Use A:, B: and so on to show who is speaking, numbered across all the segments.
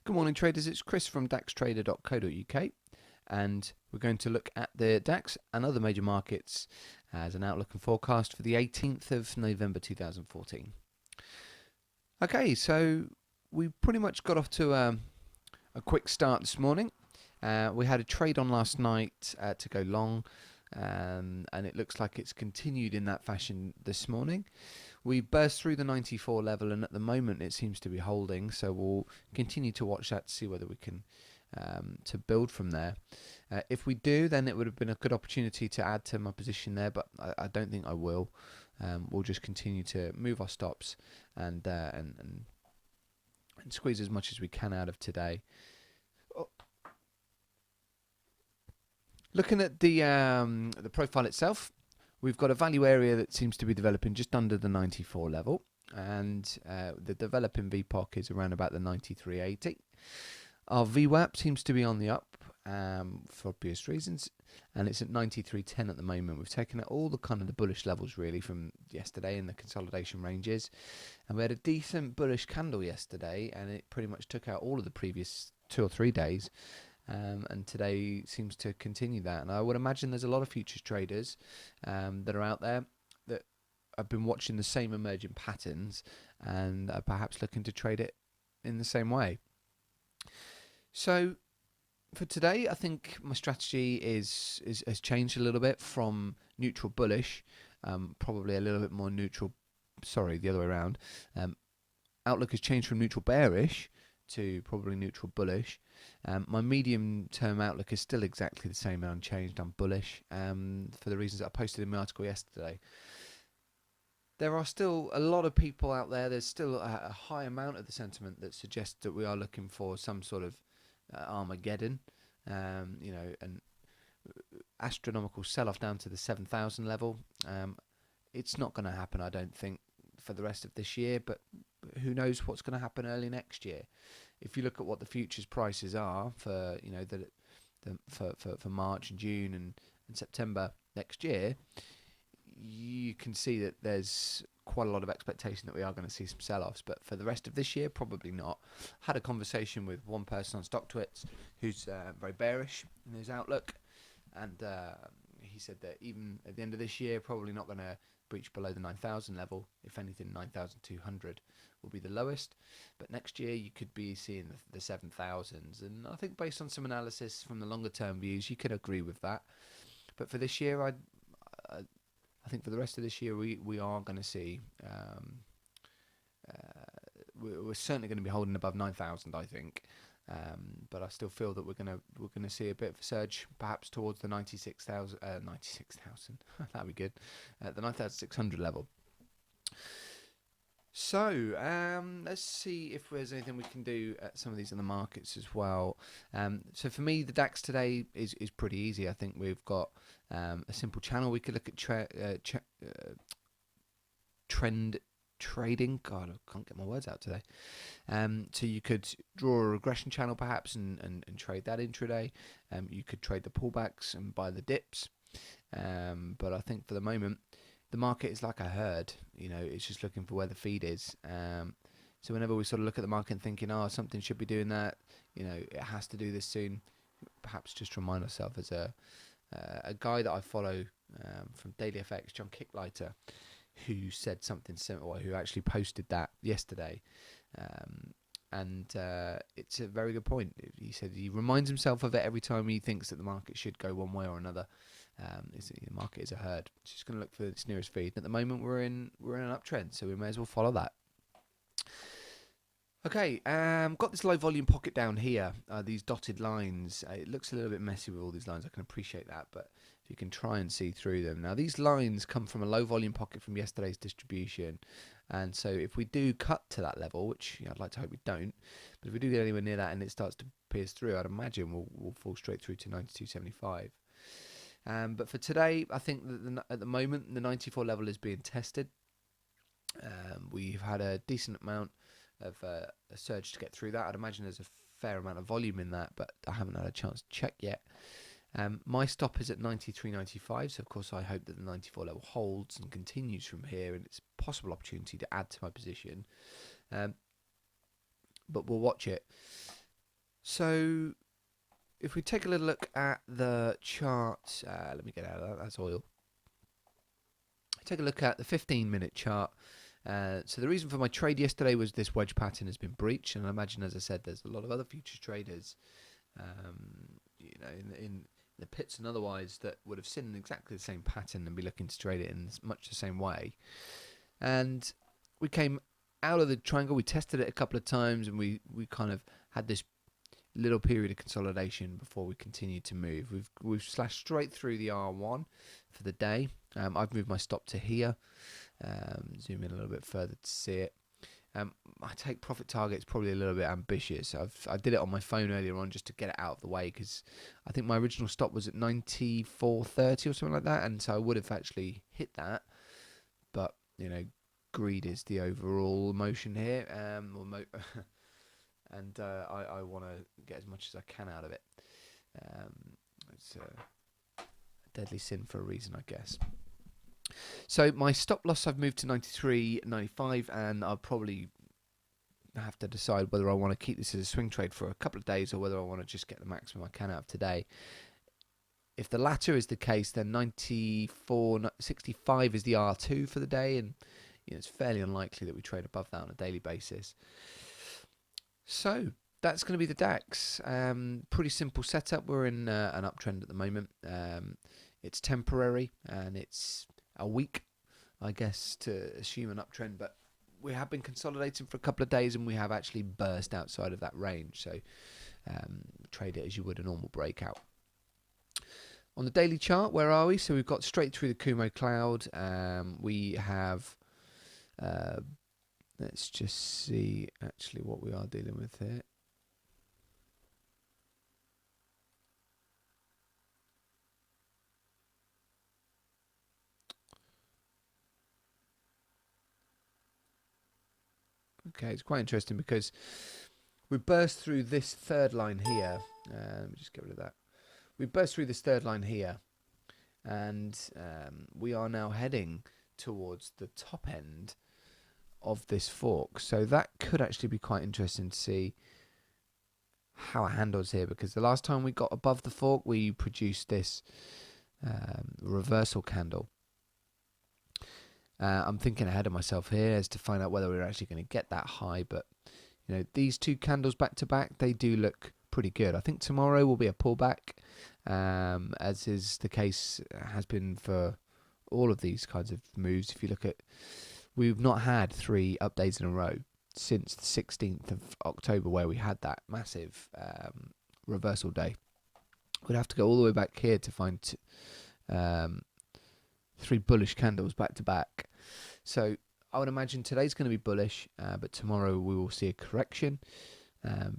A: Good morning traders, it's Chris from daxtrader.co.uk and we're going to look at the DAX and other major markets as an outlook and forecast for the 18th of November 2014. Okay, so we pretty much got off to a quick start this morning. We had a trade on last night to go long, and it looks like it's continued in that fashion this morning. We burst through the 94 level, and at the moment it seems to be holding, so we'll continue to watch that to see whether we can to build from there. If we do, then it would have been a good opportunity to add to my position there, but I don't think I will. We'll just continue to move our stops and squeeze as much as we can out of today. Looking at the profile itself, we've got a value area that seems to be developing just under the 94 level, and the developing VPOC is around about the 93.80. Our VWAP seems to be on the up for obvious reasons, and it's at 93.10 at the moment. We've taken out all the kind of the bullish levels really from yesterday in the consolidation ranges, and we had a decent bullish candle yesterday, and it pretty much took out all of the previous 2 or 3 days. And today seems to continue that, and I would imagine there's a lot of futures traders that are out there that have been watching the same emerging patterns and are perhaps looking to trade it in the same way. So for today, I think my strategy has changed a little bit from neutral bullish, probably a little bit more neutral. Sorry, the other way around. Outlook has changed from neutral bearish to probably neutral bullish. My medium-term outlook is still exactly the same and unchanged. I'm bullish for the reasons that I posted in my article yesterday. There are still a lot of people out there. There's still a high amount of the sentiment that suggests that we are looking for some sort of Armageddon, an astronomical sell-off down to the 7,000 level. It's not going to happen, I don't think, for the rest of this year, but who knows what's going to happen early next year. If you look at what the futures prices are for for March and June and September next year, you can see that there's quite a lot of expectation that we are going to see some sell-offs. But for the rest of this year, probably not. Had a conversation with one person on StockTwits who's very bearish in his outlook, and he said that even at the end of this year, probably not going to breach below the 9,000 level. If anything, 9,200 will be the lowest. But next year, you could be seeing the 7,000s. And I think based on some analysis from the longer term views, you could agree with that. But for this year, I think for the rest of this year, we are going to see, we're certainly going to be holding above 9,000, I think. But I still feel that we're going to see a bit of a surge, perhaps towards the 96,000. That'd be good. The 9,600 level. So let's see if there's anything we can do at some of these other markets as well. So for me, the DAX today is pretty easy. I think we've got a simple channel. We could look at trend trading. God, I can't get my words out today. So you could draw a regression channel perhaps and trade that intraday. You could trade the pullbacks and buy the dips. But I think for the moment, the market is like a herd. It's just looking for where the feed is. So whenever we sort of look at the market and thinking, oh, something should be doing that, it has to do this soon, perhaps just remind ourselves as a guy that I follow from Daily FX, John Kicklighter, who said something similar, who actually posted that yesterday. And it's a very good point. He said he reminds himself of it every time he thinks that the market should go one way or another. The market is a herd. It's just going to look for its nearest feed. At the moment, we're in an uptrend, so we may as well follow that. Okay, got this low volume pocket down here. These dotted lines. It looks a little bit messy with all these lines. I can appreciate that, but if you can try and see through them. Now, these lines come from a low volume pocket from yesterday's distribution. And so if we do cut to that level, which I'd like to hope we don't, but if we do get anywhere near that and it starts to pierce through, I'd imagine we'll fall straight through to 92.75. But for today, I think that at the moment, the 94 level is being tested. We've had a decent amount of a surge to get through that. I'd imagine there's a fair amount of volume in that, but I haven't had a chance to check yet. My stop is at 93.95, so of course I hope that the 94 level holds and continues from here, and it's a possible opportunity to add to my position. But we'll watch it. So if we take a little look at the chart, let me get out of that, that's oil. Take a look at the 15-minute chart. So the reason for my trade yesterday was this wedge pattern has been breached, and I imagine, as I said, there's a lot of other futures traders, in the pits and otherwise, that would have seen exactly the same pattern and be looking to trade it in much the same way. And we came out of the triangle, we tested it a couple of times, and we kind of had this little period of consolidation before we continued to move. We've slashed straight through the R1 for the day. I've moved my stop to here. Zoom in a little bit further to see it. My take profit target is probably a little bit ambitious. I did it on my phone earlier on just to get it out of the way, because I think my original stop was at 94.30 or something like that, and so I would have actually hit that. But greed is the overall emotion here, and I want to get as much as I can out of it. It's a deadly sin for a reason, I guess. So my stop loss I've moved to 93.95, and I'll probably have to decide whether I want to keep this as a swing trade for a couple of days or whether I want to just get the maximum I can out of today. If the latter is the case, then 94.65 is the R2 for the day, and it's fairly unlikely that we trade above that on a daily basis. So that's going to be the DAX. Pretty simple setup. We're in an uptrend at the moment. It's temporary, and it's a week, I guess, to assume an uptrend, but we have been consolidating for a couple of days, and we have actually burst outside of that range. So trade it as you would a normal breakout. On the daily chart, where are we? So we've got straight through the Kumo cloud. We have, let's just see actually what we are dealing with here. Okay, it's quite interesting because we burst through this third line here. Let me just get rid of that. We burst through this third line here, and we are now heading towards the top end of this fork. So that could actually be quite interesting to see how it handles here, because the last time we got above the fork, we produced this reversal candle. I'm thinking ahead of myself here as to find out whether we're actually going to get that high, but these two candles back to back, they do look pretty good. I think tomorrow will be a pullback, as is the case has been for all of these kinds of moves. If you look at, we've not had 3 up days in a row since the 16th of October, where we had that massive reversal day. We'd have to go all the way back here to find 3 bullish candles back to back. So I would imagine today's going to be bullish, but tomorrow we will see a correction,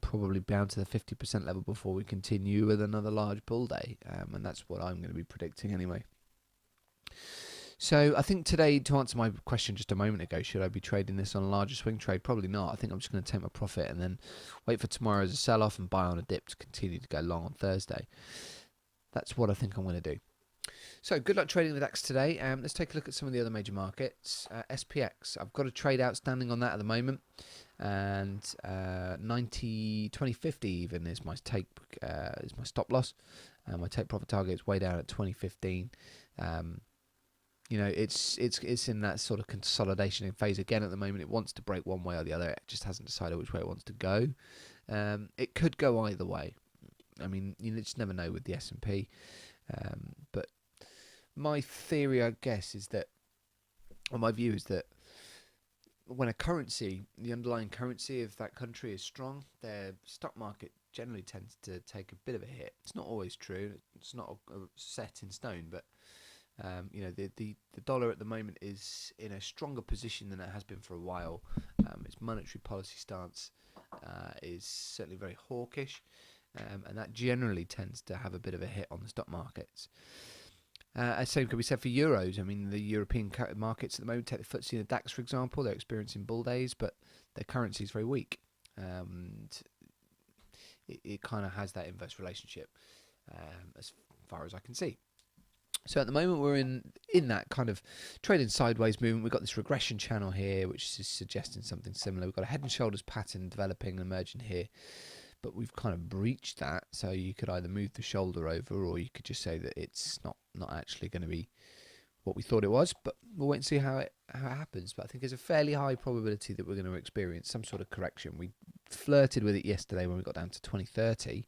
A: probably down to the 50% level before we continue with another large bull day, and that's what I'm going to be predicting anyway. So I think today, to answer my question just a moment ago, should I be trading this on a larger swing trade? Probably not. I think I'm just going to take my profit and then wait for tomorrow as a sell-off and buy on a dip to continue to go long on Thursday. That's what I think I'm going to do. So good luck trading the DAX today. Let's take a look at some of the other major markets. SPX, I've got a trade outstanding on that at the moment, and 2050 even is my take is my stop loss. My take profit target is way down at 2015. It's in that sort of consolidation phase again at the moment. It wants to break one way or the other. It just hasn't decided which way it wants to go. It could go either way. I mean, you just never know with the S&P. But my theory, I guess, is that, or my view is that when a currency, the underlying currency of that country is strong, their stock market generally tends to take a bit of a hit. It's not always true. It's not set in stone, but the dollar at the moment is in a stronger position than it has been for a while. Its monetary policy stance is certainly very hawkish, and that generally tends to have a bit of a hit on the stock markets. Same could be said for euros. I mean, the European markets at the moment, take the FTSE and the DAX, for example, they're experiencing bull days, but their currency is very weak. And it kind of has that inverse relationship as far as I can see. So at the moment, we're in that kind of trading sideways movement. We've got this regression channel here, which is suggesting something similar. We've got a head and shoulders pattern developing and emerging here. but we've kind of breached that. So you could either move the shoulder over, or you could just say that it's not actually going to be what we thought it was. But we'll wait and see how it happens. But I think there's a fairly high probability that we're going to experience some sort of correction. We flirted with it yesterday when we got down to 2030.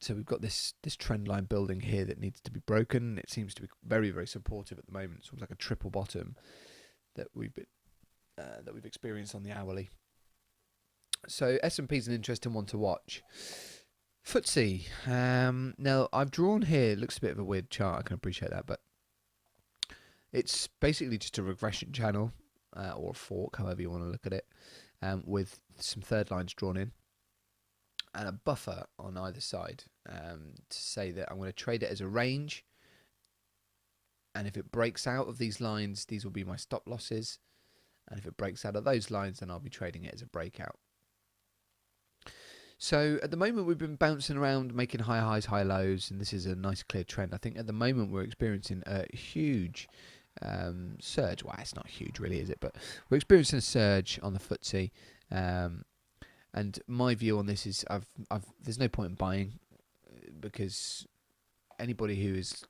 A: So we've got this trend line building here that needs to be broken. It seems to be very, very supportive at the moment. It's almost like a triple bottom that we've experienced on the hourly. So S&P is an interesting one to watch. FTSE. Now I've drawn here. It looks a bit of a weird chart. I can appreciate that, but it's basically just a regression channel or a fork, however you want to look at it, with some third lines drawn in and a buffer on either side to say that I'm going to trade it as a range, and if it breaks out of these lines, these will be my stop losses, and if it breaks out of those lines, then I'll be trading it as a breakout. So at the moment we've been bouncing around, making high highs, high lows, and this is a nice clear trend. I think at the moment we're experiencing a huge surge. Well, it's not huge really, is it? But we're experiencing a surge on the FTSE. And my view on this is there's no point in buying, because anybody who is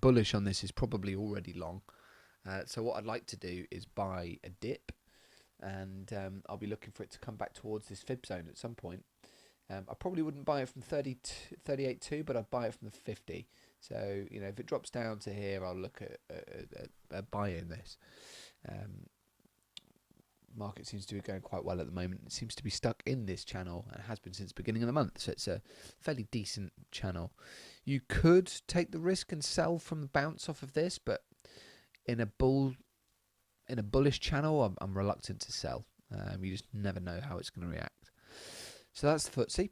A: bullish on this is probably already long. So what I'd like to do is buy a dip, and I'll be looking for it to come back towards this fib zone at some point. I probably wouldn't buy it from 38.2, but I'd buy it from the 50. So if it drops down to here, I'll look at buying this. Market seems to be going quite well at the moment. It seems to be stuck in this channel and has been since the beginning of the month, so it's a fairly decent channel. You could take the risk and sell from the bounce off of this, but in a bullish channel, I'm reluctant to sell. You just never know how it's going to react. So that's the FTSE.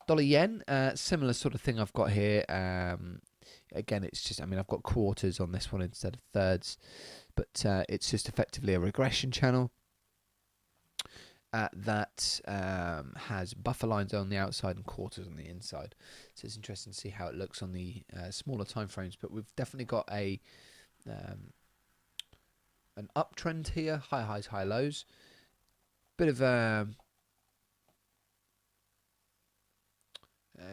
A: Dollar yen, similar sort of thing I've got here. Again, it's just, I've got quarters on this one instead of thirds, but it's just effectively a regression channel that has buffer lines on the outside and quarters on the inside. So it's interesting to see how it looks on the smaller time frames, but we've definitely got an uptrend here, high highs, high lows. Bit of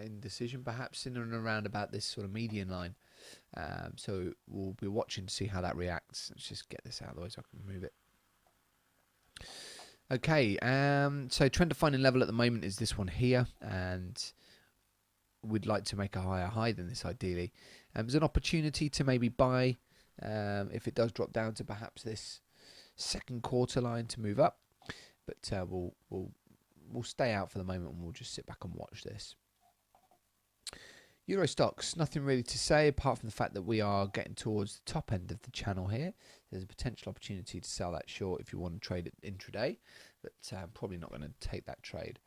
A: indecision perhaps in and around about this sort of median line. So we'll be watching to see how that reacts. Let's just get this out of the way so I can move it. Okay, so trend defining level at the moment is this one here, and we'd like to make a higher high than this ideally. There's an opportunity to maybe buy if it does drop down to perhaps this second quarter line to move up, but we'll stay out for the moment and we'll just sit back and watch this. Euro stocks, nothing really to say apart from the fact that we are getting towards the top end of the channel here. There's a potential opportunity to sell that short if you want to trade it intraday, but probably not going to take that trade.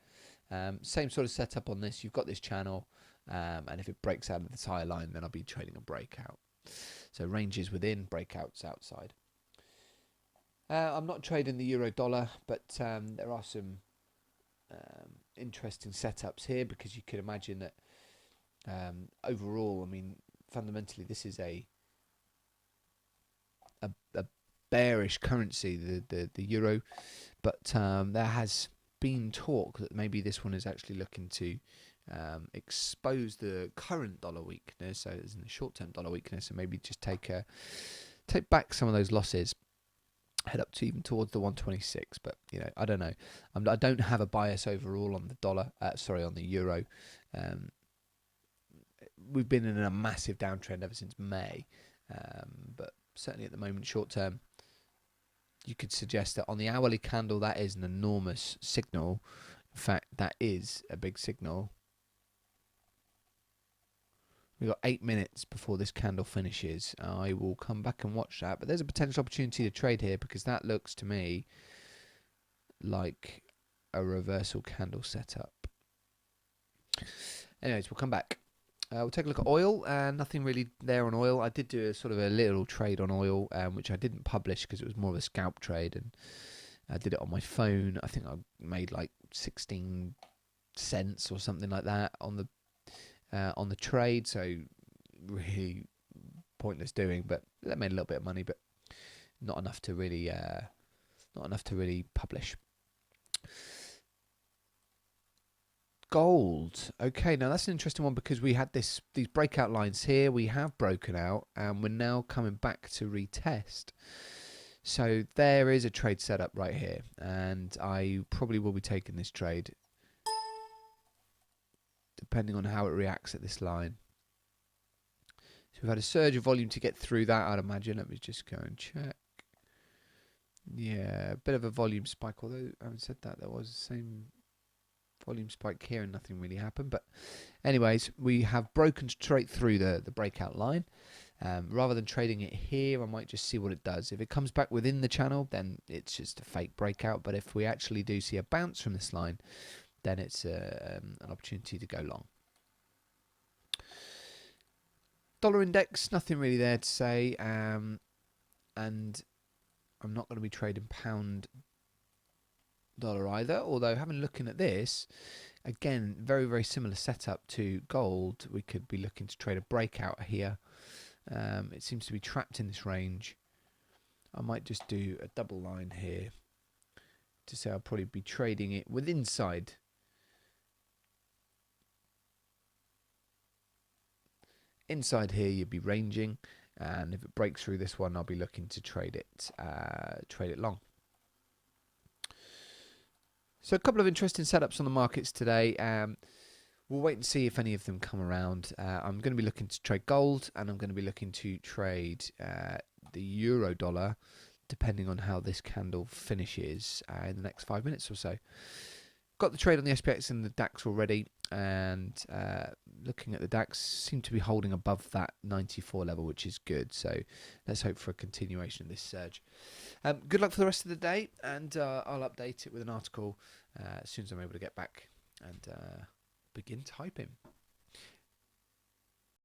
A: Same sort of setup on this. You've got this channel, and if it breaks out of this higher line, then I'll be trading a breakout. So ranges within, breakouts outside. I'm not trading the euro dollar, but there are some interesting setups here, because you could imagine that overall, fundamentally, this is a bearish currency, the euro, but there has been talk that maybe this one is actually looking to expose the current dollar weakness, so it's in the short-term dollar weakness, and maybe just take back some of those losses, head up to even towards the 126. But I don't know. I don't have a bias overall on the dollar. On the euro. We've been in a massive downtrend ever since May, but certainly at the moment, short term, you could suggest that on the hourly candle, that is an enormous signal. In fact, that is a big signal. We've got 8 minutes before this candle finishes. I will come back and watch that, but there's a potential opportunity to trade here, because that looks to me like a reversal candle setup. Anyways, we'll come back. We'll take a look at oil. Nothing really there on oil. I did do a sort of a little trade on oil, which I didn't publish because it was more of a scalp trade, and I did it on my phone. I think I made like 16 cents or something like that on the trade. So really pointless doing, but that made a little bit of money, but not enough to really publish. Gold. Okay, now that's an interesting one because we had these breakout lines here. We have broken out and we're now coming back to retest. So there is a trade setup right here, and I probably will be taking this trade depending on how it reacts at this line. So we've had a surge of volume to get through that, I'd imagine. Let me just go and check. Yeah, a bit of a volume spike, although I haven't said that, there was the same volume spike here and nothing really happened. But anyways, we have broken straight through the breakout line. Rather than trading it here, I might just see what it does. If it comes back within the channel, then it's just a fake breakout. But if we actually do see a bounce from this line, then it's an opportunity to go long. Dollar index, nothing really there to say. And I'm not going to be trading pound dollar either. Although looking at this, again, very, very similar setup to gold. We could be looking to trade a breakout here. It seems to be trapped in this range. I might just do a double line here to say I'll probably be trading it with inside. Inside here you'd be ranging, and if it breaks through this one, I'll be looking to trade it long. So a couple of interesting setups on the markets today. We'll wait and see if any of them come around. I'm going to be looking to trade gold, and I'm going to be looking to trade the euro dollar, depending on how this candle finishes in the next 5 minutes or so. Got the trade on the SPX and the DAX already, and looking at the DAX, seem to be holding above that 94 level, which is good. So let's hope for a continuation of this surge. Good luck for the rest of the day, and I'll update it with an article as soon as I'm able to get back and begin typing.